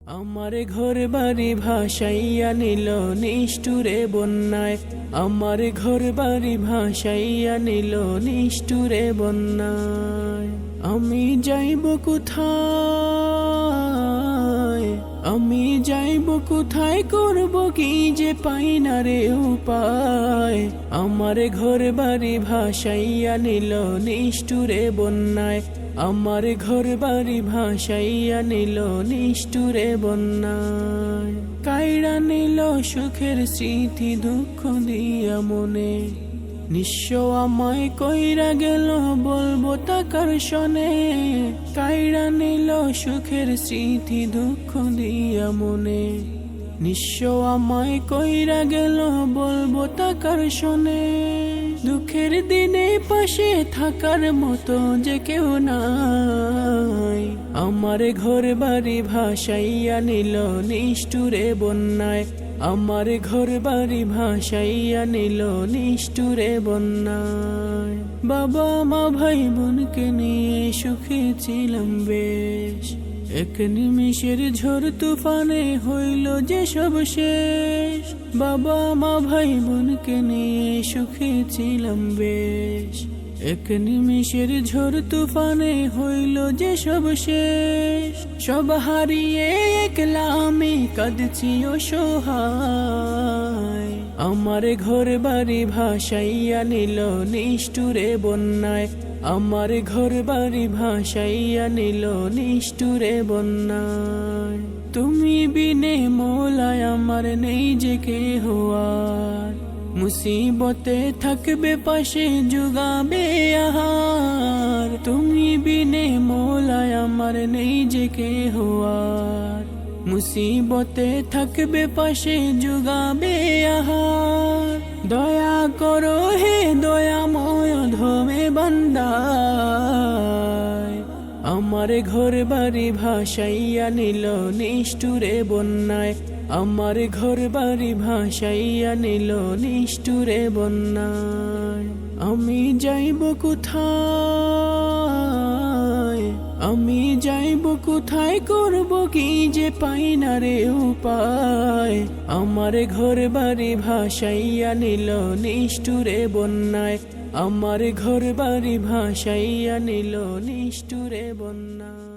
আমার ঘর বাড়ি ভাসাইয়া নিল নিষ্ঠুরে বন্যায়, আমার ঘর বাড়ি ভাসাইয়া নিল নিষ্ঠুরে বন্যায়। আমি যাইব কোথায়, আমি যাইব কোথায়, করব কি যে পাই না রে উপায়। আমার ঘর বাড়ি ভাসাইয়া নিল নিষ্ঠুরে বন্যায়, আমার ঘর বাড়ি ভাসাইয়া নিল নিষ্ঠুরে বন্যায়। কাইড়া নিল সুখের স্মৃতি দুঃখ দিয়া মনে, নিঃস্ব আমায় কইরা গেল বলবো টাকার শনে। কাইড়া নিল সুখের স্মৃতি দুঃখ দিয়া মনে, নিঃস্ব আমায় কইরা গেল বলবো টাকার শনে। দুঃখের দিনে পাশে থাকার মতো যে কেউ নাই, আমার ঘর বাড়ি ভাসাইয়া নিল নিষ্ঠুরে বন্যায়, আমার ঘর বাড়ি ভাসাইয়া নিল নিষ্ঠুরে বন্যায়। বাবা মা ভাই বোনকে নিয়ে সুখে ছিলাম বেশ, এক নিমিষের ঝড় তুফানে হইল যে সব শেষ। বাবা মা ভাই বোনকে নিয়ে সুখে ছিলাম বেশ, এক নিমিষের ঝড় তুফানে হইল যে সব শেষ। সব হারিয়ে একলা আমি কাঁদছি অসহায়, আমার ঘর বাড়ি ভাসাইয়া নিল নিষ্ঠুরে বন্যায়, আমার ঘর বাড়ি ভাসাইয়া নিল নিষ্ঠুরে বন্যায়। তুমি বিনে মৌলায় আমার নেই যে কেহ আর, মুসিবতে থাকবে পাশে জুগাবে আহার। তুমি বিনে মৌলায় আমার নেই যে কেহ আর, মুসিবতে থাকবে পাশে জুগাবে আহার। দয়া করো হে দয়াময় ধমে বান্দায়, আমার ঘর বাড়ি ভাসাইয়া নিল নিষ্ঠুরে বন্যায়, আমার ঘর বাড়ি ভাসাইয়া নিল নিষ্ঠুরে বন্যায়। আমি যাইব কোথায়, আমি যাইব কোথায়, করব কি যে পাই না রে উপায়। আমার ঘর বাড়ি ভাসাইয়া নিল নিষ্ঠুরে বন্যায়, আমার ঘর বাড়ি ভাসাইয়া নিল নিষ্ঠুরে বন্যায়।